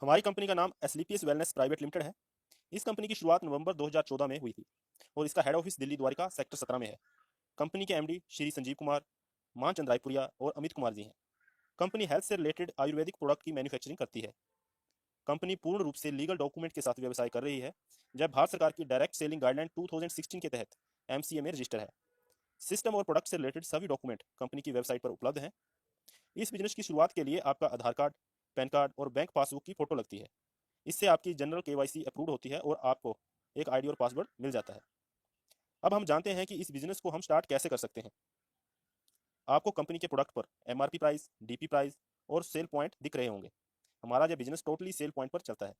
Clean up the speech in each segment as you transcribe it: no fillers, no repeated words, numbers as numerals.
हमारी कंपनी का नाम एसलीपीएस वेलनेस प्राइवेट लिमिटेड है। इस कंपनी की शुरुआत नवंबर 2014 में हुई थी और इसका head office Delhi Dwarka sector 17 में है। कंपनी के एमडी श्री संजीव कुमार, मानचंद रायपुरिया और अमित कुमार जी हैं। कंपनी हेल्थ से रिलेटेड आयुर्वेदिक प्रोडक्ट की मैन्युफैक्चरिंग करती है। कंपनी पूर्ण रूप से लीगल डॉक्यूमेंट के साथ व्यवसाय कर रही है, जब भारत सरकार की डायरेक्ट सेलिंग गाइडलाइन 2016 के तहत एमसीए में रजिस्टर है। सिस्टम और प्रोडक्ट से रिलेटेड सभी डॉक्यूमेंट कंपनी की वेबसाइट पर उपलब्ध हैं। इस बिजनेस की शुरुआत के लिए आपका आधार कार्ड, पैन कार्ड और बैंक पासबुक की फोटो लगती है। इससे आपकी जनरल केवाईसी अप्रूव होती है और आपको एक आईडी और पासवर्ड मिल जाता है। अब हम जानते हैं कि इस बिजनेस को हम स्टार्ट कैसे कर सकते हैं। आपको कंपनी के प्रोडक्ट पर एमआरपी प्राइस, डीपी प्राइस और सेल पॉइंट दिख रहे होंगे। हमारा यह बिजनेस टोटली सेल पॉइंट पर चलता है।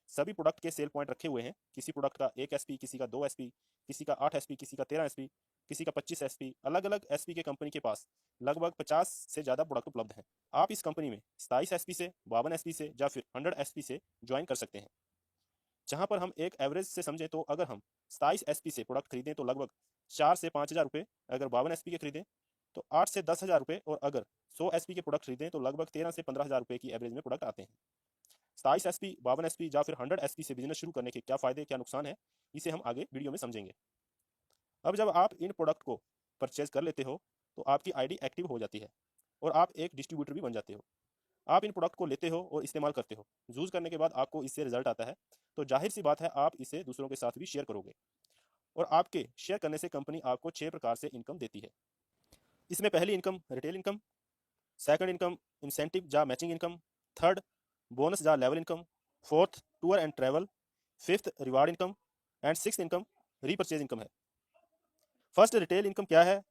सभी प्रोडक्ट के सेल पॉइंट रखे हुए हैं। किसी प्रोडक्ट का 1 एसपी, किसी का 2 एसपी, किसी का 8 एसपी, किसी का 13 एसपी, किसी का 25 एसपी। अलग अलग एसपी के कंपनी के पास लगभग 50 से ज़्यादा प्रोडक्ट उपलब्ध हैं। आप इस कंपनी में 27 एसपी से, 52 एसपी से या फिर 100 एसपी से ज्वाइन कर सकते हैं। जहां पर हम एक एवरेज से समझें तो अगर हम 27 एसपी से प्रोडक्ट खरीदें तो लगभग 4 से 5 हज़ार रुपये, अगर 52 एसपी के खरीदें तो 8 से 10 हज़ार रुपये, और अगर 100 एसपी के प्रोडक्ट खरीदें तो लगभग 13 से 15 हज़ार रुपये की एवरेज में प्रोडक्ट आते हैं। 27 एसपी, 52 एसपी या फिर 100 एसपी से बिजनेस शुरू करने के क्या फ़ायदे, क्या नुकसान है, इसे हम आगे वीडियो में समझेंगे। अब जब आप इन प्रोडक्ट को परचेज कर लेते हो तो आपकी आईडी एक्टिव हो जाती है और आप एक डिस्ट्रीब्यूटर भी बन जाते हो। आप इन प्रोडक्ट को लेते हो और इस्तेमाल करते हो। यूज़ करने के बाद आपको इससे रिजल्ट आता है, तो जाहिर सी बात है आप इसे दूसरों के साथ भी शेयर करोगे, और आपके शेयर करने से कंपनी आपको 6 प्रकार से इनकम देती है। इसमें पहली income retail income, second income incentive या मैचिंग इनकम, थर्ड बोनस या level income, fourth tour and travel, fifth reward income and six income repurchase income है। फर्स्ट रिटेल इनकम क्या है?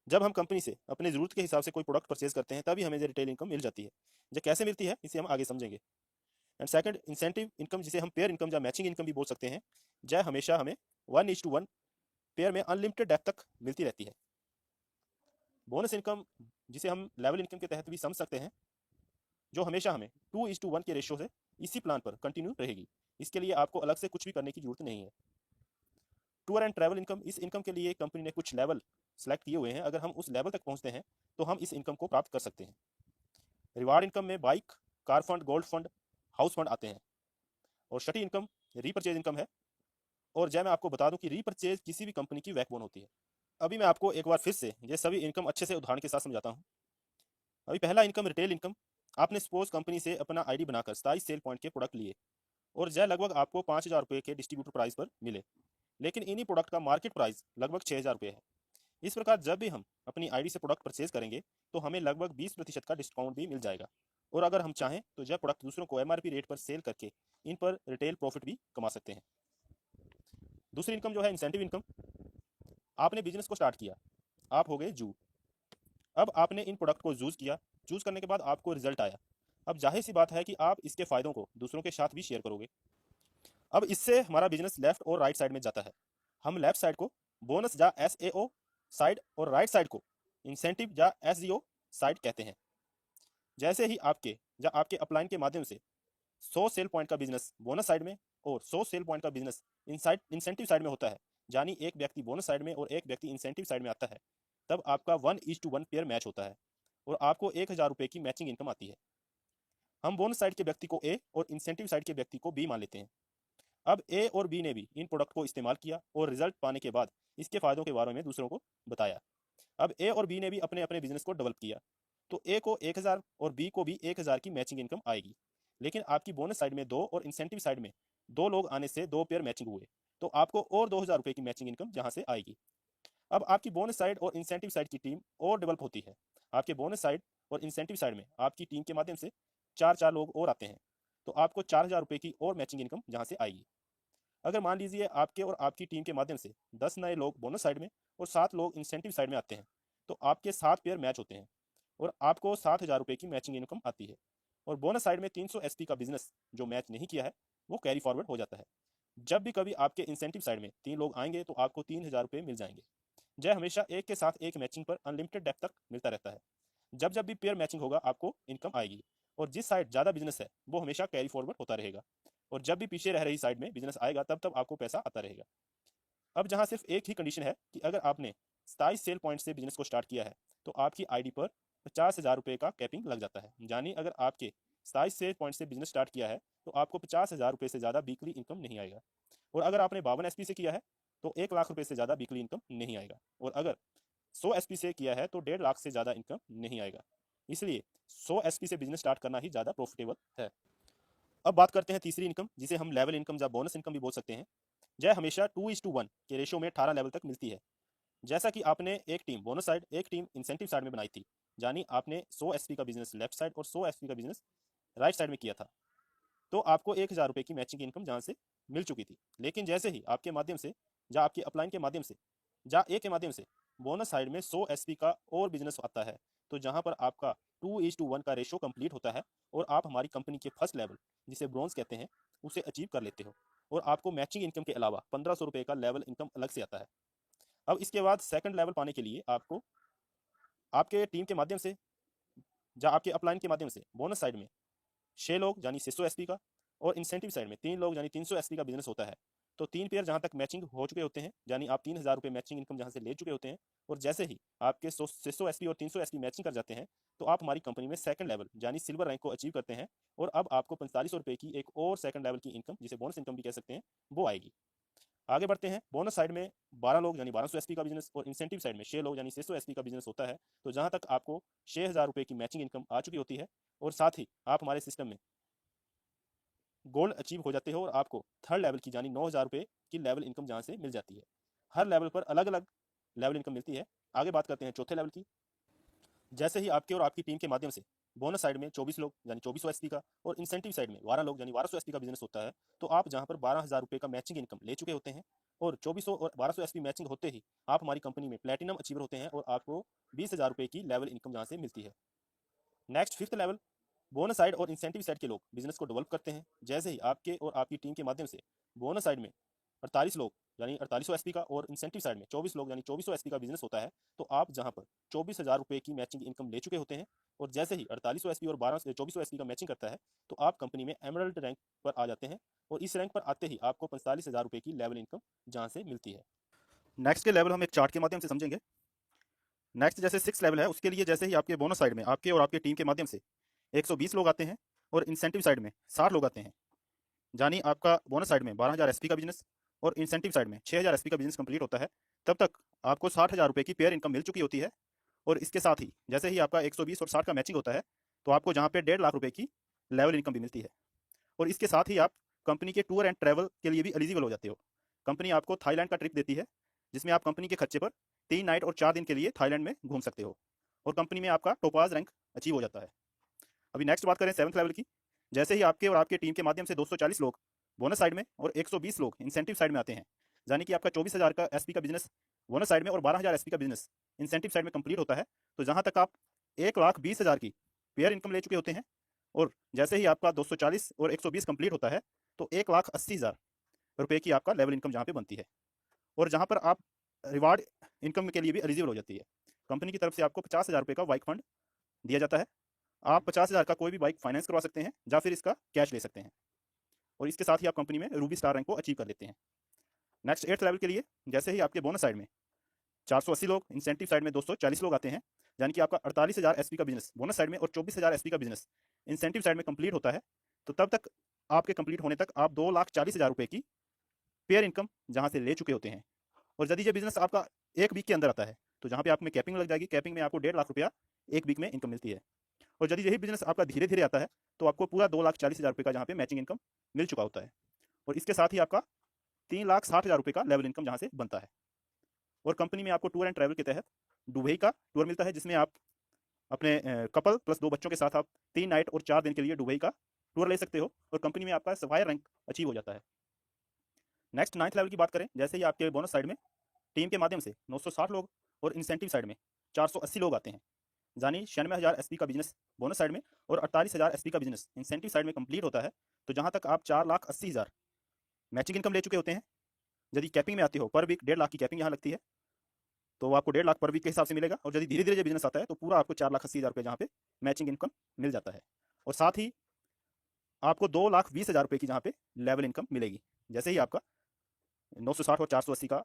जब हम कंपनी से अपनी ज़रूरत के हिसाब से कोई प्रोडक्ट परचेज करते हैं तभी हमें ये रिटेल इनकम मिल जाती है। ये कैसे मिलती है इसे हम आगे समझेंगे। एंड सेकंड इंसेंटिव इनकम, जिसे हम पेयर इनकम या मैचिंग इनकम भी बोल सकते हैं। यह हमेशा हमें 1:1 पेयर में अनलिमिटेड डेप्थ तक मिलती रहती है। बोनस इनकम, जिसे हम लेवल इनकम के तहत भी समझ सकते हैं, जो हमेशा हमें 2:1 के रेशियो से इसी प्लान पर कंटिन्यू रहेगी। इसके लिए आपको अलग से कुछ भी करने की जरूरत नहीं है। टूर एंड ट्रैवल इनकम, इस इनकम के लिए कंपनी ने कुछ लेवल सेलेक्ट किए हुए हैं। अगर हम उस लेवल तक पहुंचते हैं तो हम इस इनकम को प्राप्त कर सकते हैं। रिवार्ड इनकम में bike, car fund, gold fund, house fund आते हैं। और छठी इनकम रीपरचेज इनकम है। और जय मैं आपको बता दूं कि रीपरचेज किसी भी कंपनी की बैकबोन होती है। अभी मैं आपको एक बार फिर से ये सभी इनकम अच्छे से उदाहरण के साथ समझाता हूँ। अभी पहला इनकम रिटेल इनकम। आपने सपोज कंपनी से अपना आईडी बनाकर 27 सेल पॉइंट के प्रोडक्ट लिए और जय लगभग आपको 5 हज़ार रुपये के डिस्ट्रीब्यूटर प्राइस पर मिले, लेकिन इन्हीं प्रोडक्ट का मार्केट प्राइस लगभग 6 हज़ार रुपये है। इस प्रकार जब भी हम अपनी आईडी से प्रोडक्ट परचेज करेंगे तो हमें लगभग 20% का डिस्काउंट भी मिल जाएगा, और अगर हम चाहें तो यह प्रोडक्ट दूसरों को एमआरपी रेट पर सेल करके इन पर रिटेल प्रॉफिट भी कमा सकते हैं। दूसरी इनकम जो है इंसेंटिव इनकम। आपने बिजनेस को स्टार्ट किया, आप हो गए जू। अब आपने इन प्रोडक्ट को यूज़ किया, यूज़ करने के बाद आपको रिजल्ट आया। अब जाहिर सी बात है कि आप इसके फ़ायदों को दूसरों के साथ भी शेयर करोगे। अब इससे हमारा बिजनेस लेफ्ट और राइट साइड में जाता है। हम लेफ्ट साइड को बोनस या एसएओ साइड और राइट साइड को इंसेंटिव या एसजीओ साइड कहते हैं। जैसे ही आपके या आपके अपलाइन के माध्यम से 100 सेल पॉइंट का बिजनेस बोनस साइड में और 100 सेल पॉइंट का बिजनेस इंसेंटिव साइड में होता है, यानी एक व्यक्ति बोनस साइड में और एक व्यक्ति इंसेंटिव साइड में आता है, तब आपका 1:1 पेयर मैच होता है और आपको 1 हज़ार रुपये की मैचिंग इनकम आती है। हम बोनस साइड के व्यक्ति को ए और इंसेंटिव साइड के व्यक्ति को बी मान लेते हैं। अब ए और बी ने भी इन प्रोडक्ट को इस्तेमाल किया और रिजल्ट पाने के बाद इसके फायदों के बारे में दूसरों को बताया। अब ए और बी ने भी अपने अपने बिजनेस को डेवलप किया, तो ए को 1 हज़ार और बी को भी 1 हज़ार की मैचिंग इनकम आएगी। लेकिन आपकी बोनस साइड में 2 और इंसेंटिव साइड में 2 लोग आने से 2 पेयर मैचिंग हुए, तो आपको और 2 हज़ार रुपये की मैचिंग इनकम जहाँ से आएगी। अब आपकी बोनस साइड और इंसेंटिव साइड की टीम और डेवलप होती है। आपके बोनस साइड और इंसेंटिव साइड में आपकी टीम के माध्यम से 4 लोग और आते हैं, तो आपको 4 हज़ार रुपये की और मैचिंग इनकम जहाँ से आएगी। अगर मान लीजिए आपके और आपकी टीम के माध्यम से 10 नए लोग बोनस साइड में और 7 लोग इंसेंटिव साइड में आते हैं, तो आपके 7 पेयर मैच होते हैं और आपको 7 हज़ार रुपये की मैचिंग इनकम आती है। और बोनस साइड में 300 एसपी का बिजनेस जो मैच नहीं किया है वो कैरी फॉरवर्ड हो जाता है। जब भी कभी आपके इंसेंटिव साइड में 3 लोग आएंगे तो आपको 3 हज़ार रुपये मिल जाएंगे। जय हमेशा एक के साथ एक मैचिंग पर अनलिमिटेड डेप्थ तक मिलता रहता है। जब जब भी पेयर मैचिंग होगा आपको इनकम आएगी, और जिस साइड ज़्यादा बिजनेस है वो हमेशा कैरी फॉरवर्ड होता रहेगा, और जब भी पीछे रह रही साइड में बिजनेस आएगा तब तब आपको पैसा आता रहेगा। अब जहाँ सिर्फ एक ही कंडीशन है कि अगर आपने 27 सेल पॉइंट से बिजनेस को स्टार्ट किया है तो आपकी आईडी पर 50 हज़ार रुपये का कैपिंग लग जाता है, यानी अगर आपके 27 से पॉइंट से बिजनेस स्टार्ट किया है तो आपको 50,000 रुपये से ज़्यादा वीकली इनकम नहीं आएगा। और अगर आपने 52 एसपी से किया है तो 1 लाख रुपये से ज़्यादा वीकली इनकम नहीं आएगा। और अगर 100 एसपी से किया है तो 1.5 लाख से ज़्यादा इनकम नहीं आएगा। इसलिए 100 एसपी से बिजनेस स्टार्ट करना ही ज़्यादा प्रॉफिटेबल है। अब बात करते हैं तीसरी इनकम, जिसे हम लेवल इनकम या बोनस इनकम भी बोल सकते हैं। यह हमेशा 2:1 के रेशियो में 18 लेवल तक मिलती है। जैसा कि आपने एक टीम बोनस साइड एक टीम इंसेंटिव साइड में बनाई थी, यानी आपने 100 एसपी का बिजनेस लेफ्ट साइड और 100 एसपी का बिजनेस राइट साइड में किया था, तो आपको 1,000 रुपये की मैचिंग इनकम जहाँ से मिल चुकी थी। लेकिन जैसे ही आपके माध्यम से या आपकी अपलाइन के माध्यम से या ए के माध्यम से बोनस साइड में 100 एसपी का और बिजनेस आता है, तो जहाँ पर आपका 2:1 का रेशो कंप्लीट होता है और आप हमारी कंपनी के फर्स्ट लेवल, जिसे ब्रॉन्ज कहते हैं, उसे अचीव कर लेते हो। और आपको मैचिंग इनकम के अलावा 1,500 रुपये का लेवल इनकम अलग से आता है। अब इसके बाद सेकंड लेवल पाने के लिए आपको आपके टीम के माध्यम से या आपके अपलाइन के माध्यम से बोनस साइड में 6 लोग यानी 600 एसपी का और इंसेंटिव साइड में 3 लोग यानी 300 एसपी का बिजनेस होता है। तो 3 पेयर जहाँ तक मैचिंग हो चुके होते हैं, यानी आप 3,000 रुपये मैचिंग इनकम जहाँ से ले चुके होते हैं, और जैसे ही आपके 600 एसपी और 300 एसपी मैचिंग कर जाते हैं, तो आप हमारी कंपनी में सेकंड लेवल यानी सिल्वर रैंक को अचीव करते हैं। और अब आपको 4500 रुपये की एक और सेकंड लेवल की इनकम, जिसे बोनस इनकम भी कह सकते हैं, वो आएगी। आगे बढ़ते हैं। बोनस साइड में 12 लोग यानी 1200 एसपी का बिजनेस और इंसेंटिव साइड में 6 लोग यानी 600 एसपी का बिजनेस होता है। तो जहाँ तक आपको 6,000 रुपये की मैचिंग इनकम आ चुकी होती है, और साथ ही आप हमारे सिस्टम में गोल्ड अचीव हो जाते हो और आपको थर्ड लेवल की यानी 9,000 रुपये की लेवल इनकम जहाँ से मिल जाती है। हर लेवल पर अलग अलग लेवल इनकम मिलती है। आगे बात करते हैं चौथे लेवल की। जैसे ही आपके और आपकी टीम के माध्यम से बोनस साइड में 24 लोग यानी 2400 एसपी का और इंसेंटिव साइड में 12 लोग यानी 1200 एसपी का बिजनेस होता है, तो आप जहां पर 12,000 रुपये का मैचिंग इनकम ले चुके होते हैं और 2400 और 1200 एसपी मैचिंग होते ही आप हमारी कंपनी में प्लेटिनम अचीवर होते हैं और आपको 20,000 रुपये की लेवल इनकम जहां से मिलती है। Next fifth level, bonus side और इंसेंटिव साइड के लोग बिजनेस को डेवलप करते हैं। जैसे ही आपके और आपकी टीम के माध्यम से बोनस साइड में 48 लोग यानी 4800 एसपी का और इंसेंटिव साइड में 24 लोग यानी 2400 एसपी का बिजनेस होता है, तो आप जहां पर 24,000 रुपये की मैचिंग इनकम ले चुके होते हैं, और जैसे ही 4800 एसपी और 2400 एसपी का मैचिंग करता है, तो आप कंपनी में एमरल्ड रैंक पर आ जाते हैं। और इस रैंक पर आते ही आपको 45,000 रुपये की लेवल इनकम जहां से मिलती है। नेक्स्ट के लेवल हम एक चार्ट के माध्यम से समझेंगे। नेक्स्ट जैसे 6 लेवल है, उसके लिए जैसे ही आपके बोनस साइड में आपके और आपके टीम के माध्यम से 120 लोग आते हैं और इंसेंटिव साइड में 60 लोग आते हैं, यानी आपका बोनस साइड में 12,000 एसपी का बिजनेस और इंसेंटिव साइड में 6,000 एसपी का बिजनेस कंप्लीट होता है, तब तक आपको 60,000 रुपये की पेयर इनकम मिल चुकी होती है। और इसके साथ ही जैसे ही आपका 120 और 60 का मैचिंग होता है, तो आपको जहाँ पे 1.5 लाख रुपये की लेवल इनकम भी मिलती है। और इसके साथ ही आप कंपनी के टूर एंड ट्रैवल के लिए भी एलिजिबल हो जाते हो। कंपनी आपको थाईलैंड का ट्रिप देती है, जिसमें आप कंपनी के खर्चे पर 3 नाइट और 4 दिन के लिए थाईलैंड में घूम सकते हो, और कंपनी में आपका टोपाज रैंक अचीव हो जाता है। अभी नेक्स्ट बात करें 7th लेवल की। जैसे ही आपके और आपके टीम के माध्यम से 240 लोग बोनस साइड में और 120 लोग इंसेंटिव साइड में आते हैं, यानी कि आपका 24,000 का एसपी का बिजनेस बोनस साइड में और 12,000 एसपी का बिजनेस इंसेंटिव साइड में कंप्लीट होता है, तो जहां तक आप 1,20,000 की पेयर इनकम ले चुके होते हैं, और जैसे ही आपका 240 और 120 कंप्लीट होता है, तो 1,80,000 रुपये की आपका लेवल इनकम जहाँ पे बनती है, और जहाँ पर आप रिवार्ड इनकम के लिए भी एलिजिबल हो जाती है। कंपनी की तरफ से आपको 50,000 रुपये का बाइक फंड दिया जाता है। आप 50,000 का कोई भी बाइक फाइनेंस करवा सकते हैं या फिर इसका कैश ले सकते हैं, और इसके साथ ही आप कंपनी में रूबी स्टार रैंक को अचीव कर लेते हैं। नेक्स्ट 8th लेवल के लिए जैसे ही आपके बोनस साइड में 480 लोग, इंसेंटिव साइड में 240 लोग आते हैं, यानी कि आपका 48,000 एसपी का बिजनेस बोनस साइड में और 24,000 एसपी का बिजनेस इंसेंटिव साइड में कंप्लीट होता है, तो तब तक आपके कंप्लीट होने तक आप 2,40,000 रुपये की पेयर इनकम जहाँ से ले चुके होते हैं। और यदि ये बिजनेस आपका 1 वीक के अंदर आता है, तो जहाँ पे आप में कैपिंग लग जाएगी, कैपिंग में आपको 1.5 लाख रुपया 1 वीक में इनकम मिलती है। और यदि यही बिजनेस आपका धीरे धीरे आता है, तो आपको पूरा 2,40,000 रुपये का जहाँ पे मैचिंग इनकम मिल चुका होता है, और इसके साथ ही आपका 3,60,000 रुपये का लेवल इनकम जहाँ से बनता है। और कंपनी में आपको टूर एंड ट्रैवल के तहत दुबई का टूर मिलता है, जिसमें आप अपने कपल प्लस 2 बच्चों के साथ आप 3 नाइट और 4 दिन के लिए दुबई का टूर ले सकते हो, और कंपनी में आपका सफायर रैंक अचीव हो जाता है। नेक्स्ट 9th लेवल की बात करें, जैसे ही आपके बोनस साइड में टीम के माध्यम से 960 लोग और इंसेंटिव साइड में 480 लोग आते हैं, यानी 96,000 एसपी का बिजनेस बोनस साइड में और 48,000 एसपी का बिजनेस इंसेंटिव साइड में कंप्लीट होता है, तो जहां तक आप 4,80,000 मैचिंग इनकम ले चुके होते हैं। यदि कैपिंग में आते हो, पर वीक 1.5 लाख की कैपिंग यहाँ लगती है, तो आपको 1.5 लाख पर वीक के हिसाब से मिलेगा। और यदि धीरे धीरे जो बिजनेस आता है, तो पूरा आपको 4,80,000 रुपये जहाँ पे मैचिंग इनकम मिल जाता है। और साथ ही आपको 2,20,000 रुपये की जहाँ पे लेवल इनकम मिलेगी। जैसे ही आपका 960 और 480 का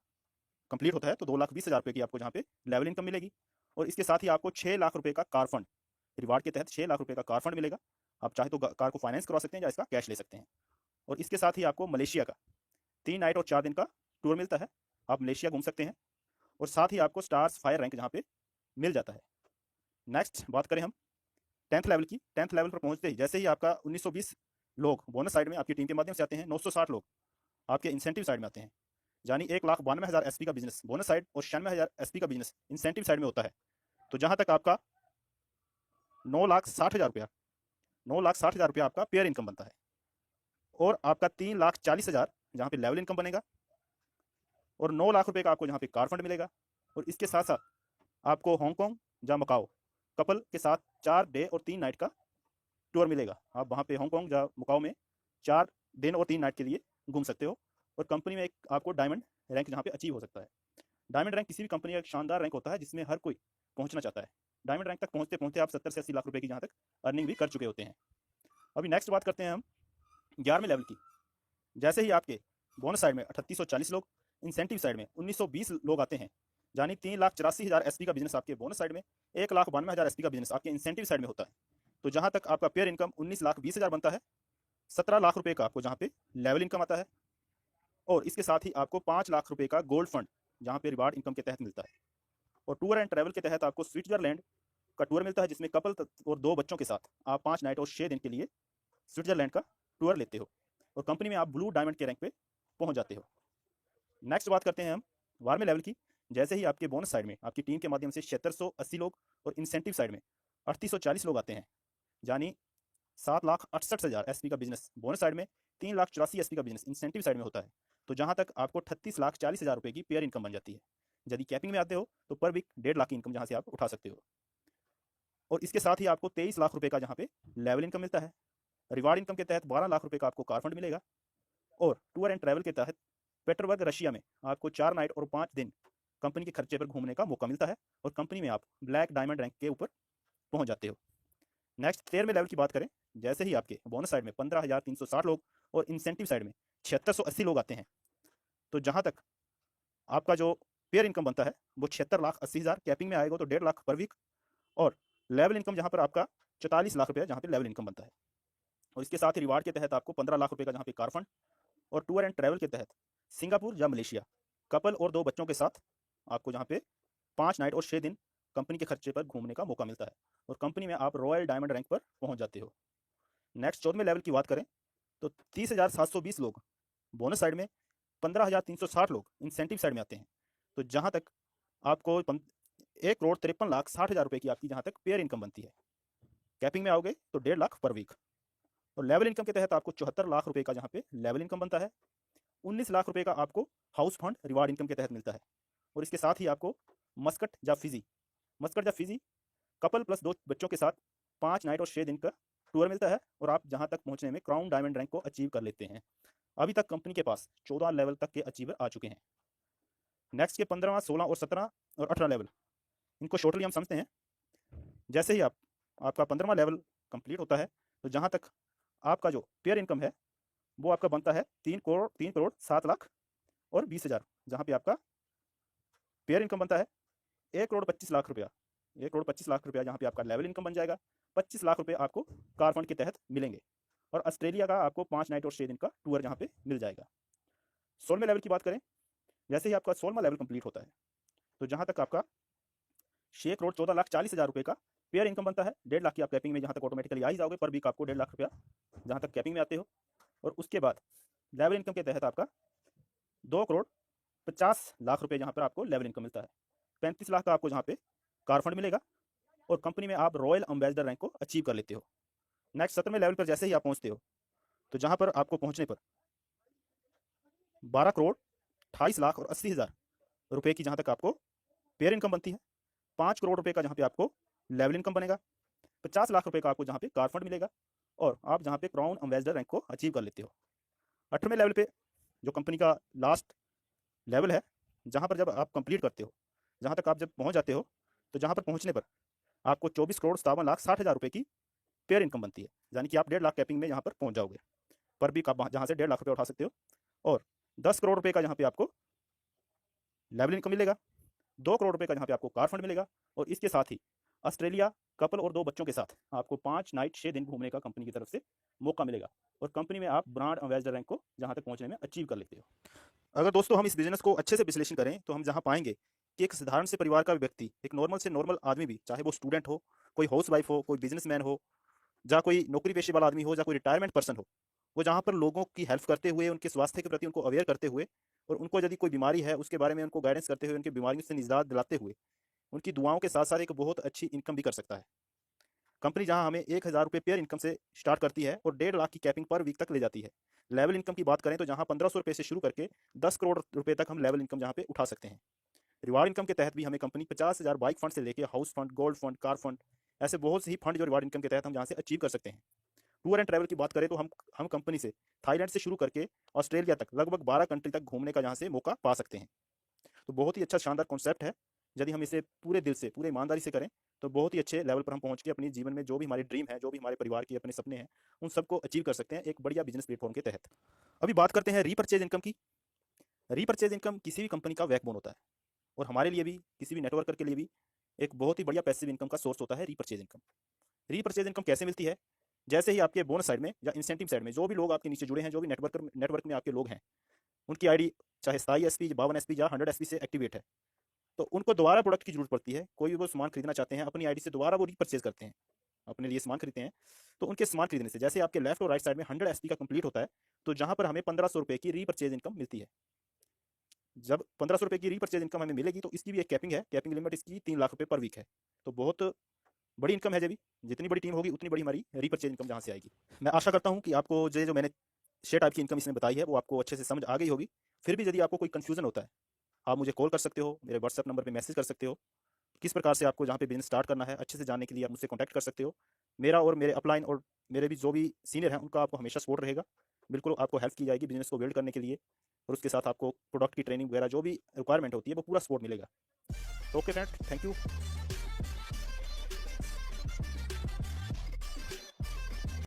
कंप्लीट होता है, तो 2,20,000 रुपये की आपको जहाँ पे लेवल इनकम मिलेगी। और इसके साथ ही आपको 6 लाख रुपये का कार फंड, रिवार्ड के तहत 6 लाख रुपये का कार फंड मिलेगा। आप चाहे तो कार को फाइनेंस करवा सकते हैं या इसका कैश ले सकते हैं। और इसके साथ ही आपको मलेशिया का 3 नाइट और 4 दिन का टूर मिलता है, आप मलेशिया घूम सकते हैं। और साथ ही आपको स्टार्स फायर रैंक जहाँ पे मिल जाता है। नेक्स्ट बात करें हम 10th लेवल की। 10th लेवल पर पहुंचते ही जैसे ही आपका 1920 लोग बोनस साइड में आपकी टीम के माध्यम से आते हैं, 960 लोग आपके इंसेंटिव साइड में आते हैं, यानी 1,92,000 एसपी का बिजनेस बोनस साइड और 96,000 एसपी का बिजनेस इंसेंटिव साइड में होता है। तो जहां तक आपका 9,60,000 रुपया 9,60,000 रुपया आपका पेयर इनकम बनता है। और आपका 3,40,000 जहाँ पे लेवल इनकम बनेगा, और 9 लाख रुपए का आपको जहाँ पे कार फंड मिलेगा। और इसके साथ साथ आपको हांगकॉन्ग या मकाओ कपल के साथ 4 डे और 3 नाइट का टूर मिलेगा। आप वहाँ पे हांगकॉन्ग या मकाओ में 4 दिन और 3 नाइट के लिए घूम सकते हो। और कंपनी में एक आपको डायमंड रैंक जहाँ पे अचीव हो सकता है। डायमंड रैंक किसी भी कंपनी का एक शानदार रैंक होता है जिसमें हर कोई पहुंचना चाहता है। डायमंड रैंक तक पहुंचते पहुंचते आप 70 से 80 लाख रुपए की जहाँ तक अर्निंग भी कर चुके होते हैं। अभी नेक्स्ट बात करते हैं हम 11वें लेवल की। जैसे ही आपके बोनस साइड में 3840 लोग, इंसेंटिव साइड में 1920 लोग आते हैं, यानी 3,84,000 एसपी का बिजनेस आपके बोनस साइड में, 1,92,000 एसपी का बिजनेस आपके इंसेंटिव साइड में होता है। तो जहां तक आपका पेयर इनकम 19,20,000 बनता है, 17 लाख रुपए का आपको जहां पे लेवल इनकम आता है। और इसके साथ ही आपको 5 लाख रुपए का गोल्ड फंड जहां पे रिवार्ड इनकम के तहत मिलता है। और टूर एंड ट्रैवल के तहत आपको स्विट्जरलैंड का टूर मिलता है, जिसमें कपल और 2 बच्चों के साथ आप 5 नाइट और 6 दिन के लिए स्विट्जरलैंड का टूर लेते हो और कंपनी में आप ब्लू डायमंड के रैंक पे पहुंच जाते हो। नेक्स्ट बात करते हैं हम 12वें लेवल की। जैसे ही आपके बोनस साइड में आपकी टीम के माध्यम से 7680 लोग और इंसेंटिव साइड में 3840 लोग आते हैं, यानी 7,68,000 एसपी का बिजनेस बोनस साइड में, 3,84,000 एसपी का बिजनेस इंसेंटिव साइड में होता है। तो जहां तक आपको 38,40,000 रुपए की पेयर इनकम बन जाती है। यदि कैपिंग में आते हो तो पर वीक 1.5 लाख की इनकम जहां से आप उठा सकते हो। और इसके साथ ही आपको 23 लाख रुपए का जहां पे लेवल इनकम मिलता है। रिवार्ड इनकम के तहत 12 लाख रुपए का आपको कार फंड मिलेगा। और टूर एंड ट्रैवल के तहत पेट्रोवर्ग रशिया में आपको 4 नाइट और 5 दिन कंपनी के खर्चे पर घूमने का मौका मिलता है और कंपनी में आप ब्लैक डायमंड रैंक के ऊपर पहुंच जाते हो। नेक्स्ट 13वें लेवल की बात करें। जैसे ही आपके बोनस साइड में 15,360 लोग और इंसेंटिव साइड में 7680 लोग आते हैं, तो जहां तक आपका जो पेयर इनकम बनता है वो 76,80,000, कैपिंग में आएगा तो 1.5 लाख पर वीक। और लेवल इनकम जहां पर आपका 44 लाख रुपया जहां पे लेवल इनकम बनता है। और इसके साथ ही रिवार्ड के तहत आपको 15 लाख रुपए का जहां पे कार फंड, और टूर एंड ट्रैवल के तहत सिंगापुर या मलेशिया कपल और 2 बच्चों के साथ आपको जहां पे 5 नाइट और 6 दिन कंपनी के खर्चे पर घूमने का मौका मिलता है और कंपनी में आप रॉयल डायमंड रैंक पर पहुंच जाते हो। नेक्स्ट 14वें लेवल की बात करें तो 30,720 लोग बोनस साइड में, 15,360 लोग इंसेंटिव साइड में आते हैं। तो जहां तक आपको 1,53,60,000 रुपए की आपकी जहां तक पेयर इनकम बनती है। कैपिंग में आओगे तो 1.5 लाख पर वीक। और लेवल इनकम के तहत आपको 74 लाख रुपए का जहां पे लेवल इनकम बनता है। 19 लाख रुपए का आपको हाउस फंड रिवार्ड इनकम के तहत मिलता है। और इसके साथ ही आपको मस्कट या फिजी कपल प्लस 2 बच्चों के साथ 5 नाइट और 6 दिन का टूर मिलता है और आप जहां तक पहुंचने में क्राउन डायमंड रैंक को अचीव कर लेते हैं। अभी तक कंपनी के पास 14 लेवल तक के अचीवर आ चुके हैं। नेक्स्ट के 15वां, 16 और 17 और 18 लेवल, इनको शॉर्टली हम समझते हैं। जैसे ही आपका 15वां लेवल कंप्लीट होता है, तो जहां तक आपका जो पेयर इनकम है वो आपका बनता है 3 करोड़ 7 लाख और 20,000, जहां पे आपका पेयर इनकम बनता है 1,25,00,000 रुपया। 1,25,00,000 रुपया जहाँ पे आपका लेवल इनकम बन जाएगा। 25 लाख रुपए आपको कार फंड के तहत मिलेंगे। और ऑस्ट्रेलिया का आपको 5 नाइट और 6 दिन का टूर जहाँ पे मिल जाएगा। 16वें लेवल की बात करें। जैसे ही आपका 16वां लेवल कंप्लीट होता है, तो जहाँ तक आपका 6,14,40,000 रुपये का पेयर इनकम बनता है। 1.5 लाख की आप कैपिंग में जहाँ तक ऑटोमेटिकली आ ही जाओगे, पर वीक आपको 1.5 लाख रुपया जहाँ तक कैपिंग में आते हो। और उसके बाद लेवल इनकम के तहत आपका 2,50,00,000 रुपये जहाँ पर आपको लेवल इनकम मिलता है। 35 लाख का आपको जहाँ पे कार फंड मिलेगा और कंपनी में आप रॉयल एम्बेसडर रैंक को अचीव कर लेते हो। नेक्स्ट 17वें लेवल पर जैसे ही आप पहुँचते हो, तो जहाँ पर आपको पहुँचने पर 12,28,80,000 रुपये की जहाँ तक आपको पेयर इनकम बनती है। 5 करोड़ रुपये का जहाँ पे आपको लेवल इनकम बनेगा। 50 लाख रुपये का आपको जहाँ पे कार फंड मिलेगा और आप जहाँ पे क्राउन एम्बेसडर रैंक को अचीव कर लेते हो। 18वें लेवल पे जो कंपनी का लास्ट लेवल है, जहाँ पर जब आप कंप्लीट करते हो, जहाँ तक आप जब पहुँच जाते हो, तो जहाँ पर पहुँचने पर आपको 24,57,60,000 रुपये की पेयर इनकम बनती है। यानी कि आप 1.5 लाख कैपिंग में यहाँ पर पहुँच जाओगे, पर भी आप जहाँ से 1.5 लाख रुपये उठा सकते हो। और 10 करोड़ रुपये का जहाँ पे आपको लेवल इनकम मिलेगा। 2 करोड़ रुपये का जहाँ पे आपको कार फंड मिलेगा। और इसके साथ ही ऑस्ट्रेलिया कपल और 2 बच्चों के साथ आपको 5 नाइट 6 दिन घूमने का कंपनी की तरफ से मौका मिलेगा और कंपनी में आप ब्रांड एम्बेसडर रैंक को जहाँ तक पहुँचने में अचीव कर लेते हो। अगर दोस्तों हम इस बिज़नेस को अच्छे से विश्लेषण करें तो हम जहाँ पाएँगे कि एक साधारण से परिवार का व्यक्ति, एक नॉर्मल से नॉर्मल आदमी भी, चाहे वो स्टूडेंट हो, कोई हाउसवाइफ हो, कोई बिज़नेसमैन हो, या कोई नौकरी पेशे वाला आदमी हो, या कोई रिटायरमेंट पर्सन हो, वो जहाँ पर लोगों की हेल्प करते हुए, उनके स्वास्थ्य के प्रति उनको अवेयर करते हुए और उनको यदि कोई बीमारी है उसके बारे में उनको गाइडेंस करते हुए, उनकी बीमारियों से निजात दिलाते हुए, उनकी दुआओं के साथ साथ एक बहुत अच्छी इनकम भी कर सकता है। कंपनी जहां हमें 1,000 रुपये पेयर इनकम से स्टार्ट करती है और 1.5 लाख की कैपिंग पर वीक तक ले जाती है। लेवल इनकम की बात करें तो जहां 1,500 रुपये से शुरू करके 10 करोड़ रुपए तक हम लेवल इनकम जहां पे उठा सकते हैं। रिवार्ड इनकम के तहत भी हमें कंपनी 50,000 बाइक फंड से लेकर house fund, gold fund, car fund, ऐसे बहुत से ही फंड जो रिवार्ड इनकम के तहत हम जहाँ से अचीव कर सकते हैं। टूर एंड ट्रैवल की बात करें तो हम कंपनी से थाईलैंड से शुरू करके ऑस्ट्रेलिया तक लगभग 12 कंट्री तक घूमने का जहाँ से मौका पा सकते हैं। तो बहुत ही अच्छा शानदार कॉन्सेप्ट है। यदि हम इसे पूरे दिल से, पूरे ईमानदारी से करें तो बहुत ही अच्छे लेवल पर हम पहुंच के अपने जीवन में जो भी हमारे ड्रीम है, जो भी हमारे परिवार के अपने सपने हैं, उन सबको अचीव कर सकते हैं एक बढ़िया बिजनेस प्लेटफॉर्म के तहत। अभी बात करते हैं रीपर्चेज इनकम की। रीपर्चेज इनकम किसी भी कंपनी का बैकबोन होता है और हमारे लिए भी, किसी भी नेटवर्कर के लिए भी एक बहुत ही बढ़िया पैसिव इनकम का सोर्स होता है रीपर्चेज इनकम। रीपर्चेज इनकम कैसे मिलती है? जैसे ही आपके बोनस साइड में या इंसेंटिव साइड में जो भी लोग आपके नीचे जुड़े हैं, जो भी नेटवर्क में आपके लोग हैं, उनकी आईडी चाहे 27 SP, 52 SP या 100 SP से एक्टिवेट है, तो उनको दोबारा प्रोडक्ट की जरूरत पड़ती है। कोई भी वो सामान खरीदना चाहते हैं, अपनी आईडी से दोबारा वो रीपर्चेज करते हैं, अपने लिए सामान खरीदते हैं। तो उनके सामान खरीदने से जैसे आपके लेफ्ट और राइट साइड में 100 SP का कंप्लीट होता है, तो जहां पर हमें 1,500 रुपये की रीपर्चेज इनकम मिलती है। जब 1,500 रुपये की रीपर्चेज इनकम हमें मिलेगी तो इसकी भी एक कैपिंग है। कैपिंग लिमिट इसकी 3 लाख रुपये पर वीक है। तो बहुत बड़ी इनकम है। जब जितनी बड़ी टीम होगी उतनी बड़ी हमारी रीपर्चेज इनकम जहाँ से आएगी। मैं आशा करता हूँ कि आपको जो मैंने 6 टाइप की इनकम इसमें बताई है वो आपको अच्छे से समझ आ गई होगी। फिर भी यदि आपको कोई कन्फ्यूजन होता है, आप मुझे कॉल कर सकते हो, मेरे व्हाट्सएप नंबर पे मैसेज कर सकते हो। किस प्रकार से आपको जहाँ पे बिजनेस स्टार्ट करना है अच्छे से जानने के लिए आप मुझसे कॉन्टैक्ट कर सकते हो। मेरा और मेरे अपलाइन और मेरे भी जो भी सीनियर हैं उनका आपको हमेशा सपोर्ट रहेगा। बिल्कुल आपको हेल्प की जाएगी बिजनेस को बिल्ड करने के लिए, और उसके साथ आपको प्रोडक्ट की ट्रेनिंग वगैरह जो भी रिक्वायरमेंट होती है वो पूरा सपोर्ट मिलेगा। Okay friend, thank you.